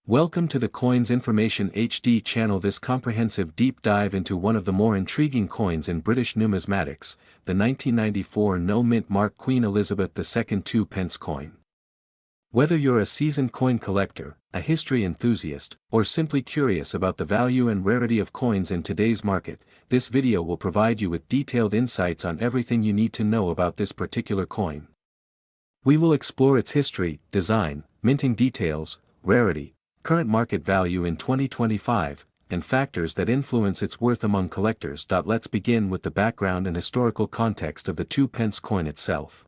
Welcome to the Coins Information HD channel. This comprehensive deep dive into one of the more intriguing coins in British numismatics, the 1994 no-mint mark Queen Elizabeth II 2 pence coin. Whether you're a seasoned coin collector, a history enthusiast, or simply curious about the value and rarity of coins in today's market, this video will provide you with detailed insights on everything you need to know about this particular coin. We will explore its history, design, minting details, rarity, current market value in 2025, and factors that influence its worth among collectors. Let's begin with the background and historical context of the 2 pence coin itself.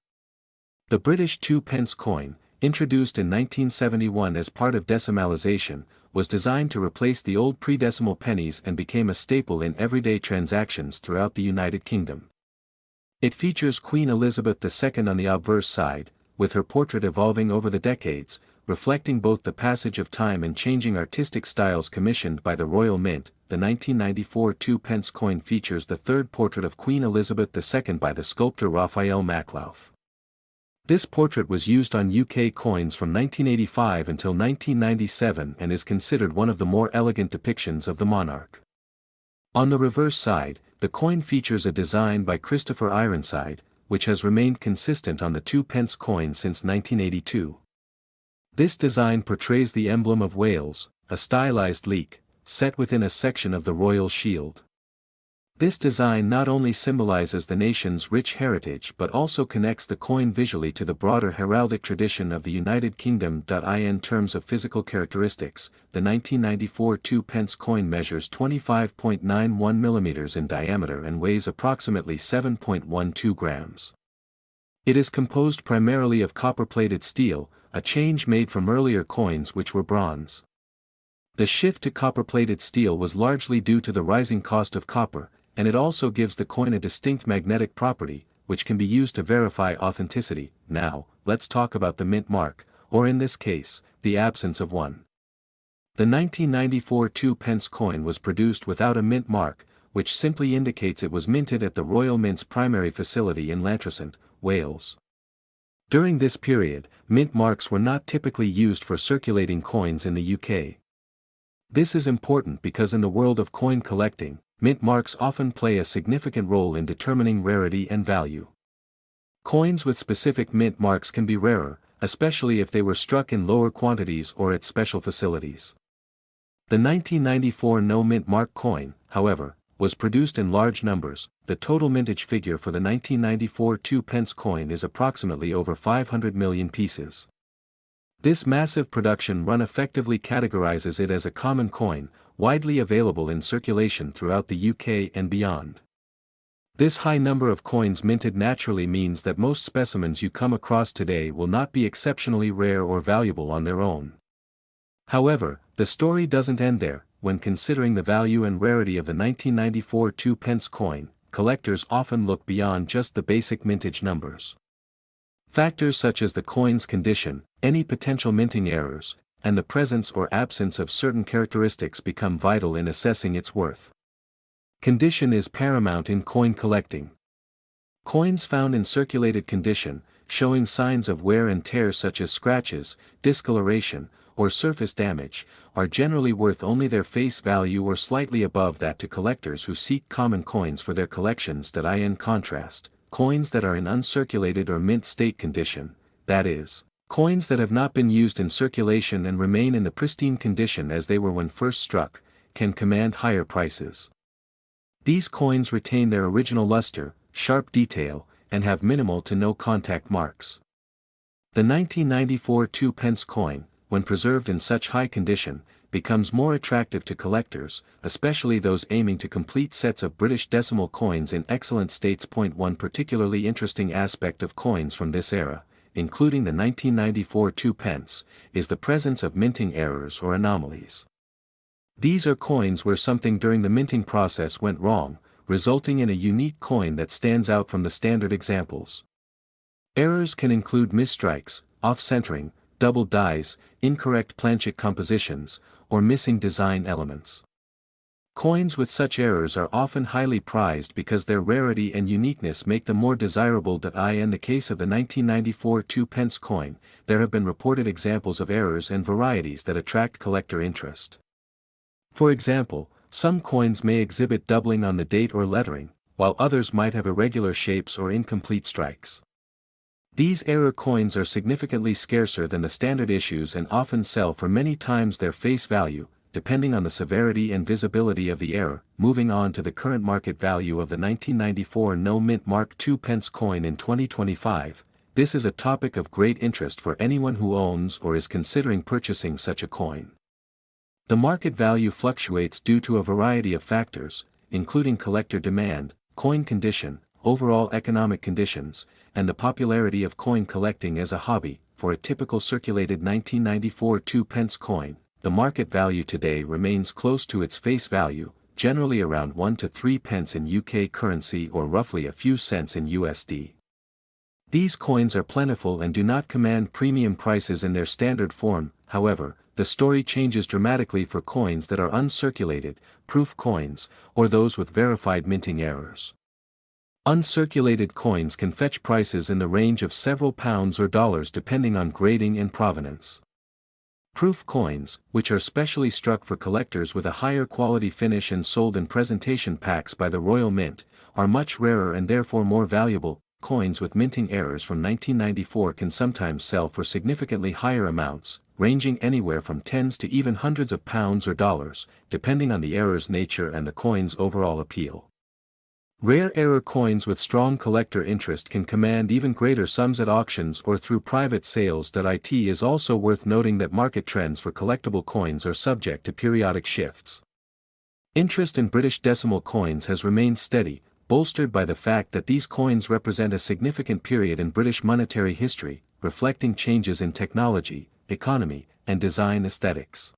The British 2 pence coin, introduced in 1971 as part of decimalisation, was designed to replace the old pre-decimal pennies and became a staple in everyday transactions throughout the United Kingdom. It features Queen Elizabeth II on the obverse side, with her portrait evolving over the decades, reflecting both the passage of time and changing artistic styles commissioned by the Royal Mint. The 1994 2 pence coin features the third portrait of Queen Elizabeth II by the sculptor Raphael Maclauff. This portrait was used on UK coins from 1985 until 1997 and is considered one of the more elegant depictions of the monarch. On the reverse side, the coin features a design by Christopher Ironside, which has remained consistent on the 2 pence coin since 1982. This design portrays the emblem of Wales, a stylized leek, set within a section of the royal shield. This design not only symbolizes the nation's rich heritage but also connects the coin visually to the broader heraldic tradition of the United Kingdom. In terms of physical characteristics, the 1994 2 pence coin measures 25.91 mm in diameter and weighs approximately 7.12 grams. It is composed primarily of copper-plated steel, a change made from earlier coins which were bronze. The shift to copper-plated steel was largely due to the rising cost of copper, and it also gives the coin a distinct magnetic property, which can be used to verify authenticity. Now, let's talk about the mint mark, or in this case, the absence of one. The 1994 2 pence coin was produced without a mint mark, which simply indicates it was minted at the Royal Mint's primary facility in Llantrisant, Wales. During this period, mint marks were not typically used for circulating coins in the UK. This is important because in the world of coin collecting, mint marks often play a significant role in determining rarity and value. Coins with specific mint marks can be rarer, especially if they were struck in lower quantities or at special facilities. The 1994 no-mint mark coin, however, was produced in large numbers. The total mintage figure for the 1994 2 pence coin is approximately over 500 million pieces. This massive production run effectively categorizes it as a common coin, widely available in circulation throughout the UK and beyond. This high number of coins minted naturally means that most specimens you come across today will not be exceptionally rare or valuable on their own. However, the story doesn't end there. When considering the value and rarity of the 1994 2 pence coin, collectors often look beyond just the basic mintage numbers. Factors such as the coin's condition, any potential minting errors, and the presence or absence of certain characteristics become vital in assessing its worth. Condition is paramount in coin collecting. Coins found in circulated condition, showing signs of wear and tear such as scratches, discoloration, or surface damage, are generally worth only their face value or slightly above that to collectors who seek common coins for their collections. In contrast, coins that are in uncirculated or mint state condition, that is, coins that have not been used in circulation and remain in the pristine condition as they were when first struck, can command higher prices. These coins retain their original luster, sharp detail, and have minimal to no contact marks. The 1994 2 pence coin, when preserved in such high condition, becomes more attractive to collectors, especially those aiming to complete sets of British decimal coins in excellent states. One particularly interesting aspect of coins from this era, including the 1994 2 pence, is the presence of minting errors or anomalies. These are coins where something during the minting process went wrong, resulting in a unique coin that stands out from the standard examples. Errors can include misstrikes, off-centering, double dies, incorrect planchet compositions, or missing design elements. Coins with such errors are often highly prized because their rarity and uniqueness make them more desirable. In the case of the 1994 2-pence coin, there have been reported examples of errors and varieties that attract collector interest. For example, some coins may exhibit doubling on the date or lettering, while others might have irregular shapes or incomplete strikes. These error coins are significantly scarcer than the standard issues and often sell for many times their face value, depending on the severity and visibility of the error. Moving on to the current market value of the 1994 no-mint Mark II pence coin in 2025, this is a topic of great interest for anyone who owns or is considering purchasing such a coin. The market value fluctuates due to a variety of factors, including collector demand, coin condition, overall economic conditions, and the popularity of coin collecting as a hobby. For a typical circulated 1994 2-pence coin, the market value today remains close to its face value, generally around 1 to 3 pence in UK currency or roughly a few cents in USD. These coins are plentiful and do not command premium prices in their standard form. However, the story changes dramatically for coins that are uncirculated, proof coins, or those with verified minting errors. Uncirculated coins can fetch prices in the range of several pounds or dollars depending on grading and provenance. Proof coins, which are specially struck for collectors with a higher quality finish and sold in presentation packs by the Royal Mint, are much rarer and therefore more valuable. Coins with minting errors from 1994 can sometimes sell for significantly higher amounts, ranging anywhere from tens to even hundreds of pounds or dollars, depending on the error's nature and the coin's overall appeal. Rare error coins with strong collector interest can command even greater sums at auctions or through private sales. It is also worth noting that market trends for collectible coins are subject to periodic shifts. Interest in British decimal coins has remained steady, bolstered by the fact that these coins represent a significant period in British monetary history, reflecting changes in technology, economy, and design aesthetics.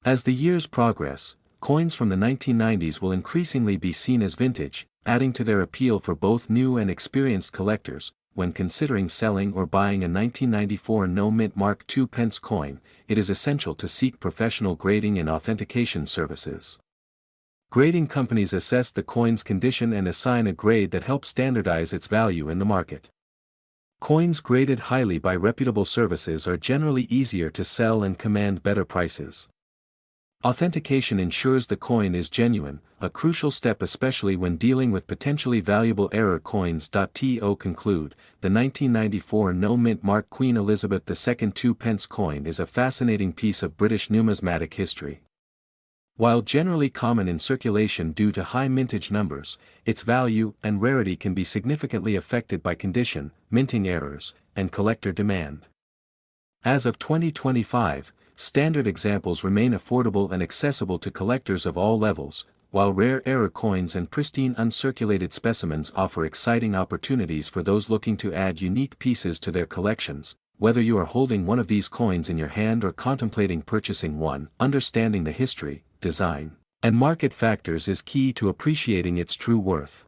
As the years progress, coins from the 1990s will increasingly be seen as vintage, adding to their appeal for both new and experienced collectors. When considering selling or buying a 1994 no-mint Mark II pence coin, it is essential to seek professional grading and authentication services. Grading companies assess the coin's condition and assign a grade that helps standardize its value in the market. Coins graded highly by reputable services are generally easier to sell and command better prices. Authentication ensures the coin is genuine, a crucial step especially when dealing with potentially valuable error coins. To conclude, the 1994 no-mint Mark Queen Elizabeth II 2-pence coin is a fascinating piece of British numismatic history. While generally common in circulation due to high mintage numbers, its value and rarity can be significantly affected by condition, minting errors, and collector demand. As of 2025, standard examples remain affordable and accessible to collectors of all levels, while rare error coins and pristine uncirculated specimens offer exciting opportunities for those looking to add unique pieces to their collections. Whether you are holding one of these coins in your hand or contemplating purchasing one, understanding the history, design, and market factors is key to appreciating its true worth.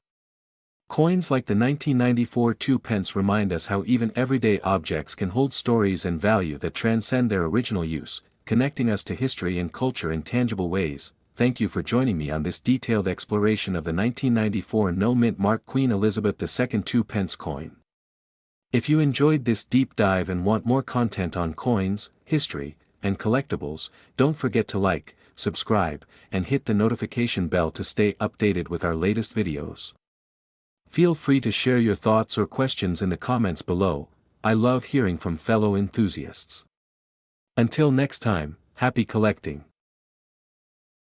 Coins like the 1994 2-pence remind us how even everyday objects can hold stories and value that transcend their original use, connecting us to history and culture in tangible ways. Thank you for joining me on this detailed exploration of the 1994 no-mint Mark Queen Elizabeth II 2-pence coin. If you enjoyed this deep dive and want more content on coins, history, and collectibles, don't forget to like, subscribe, and hit the notification bell to stay updated with our latest videos. Feel free to share your thoughts or questions in the comments below. I love hearing from fellow enthusiasts. Until next time, happy collecting.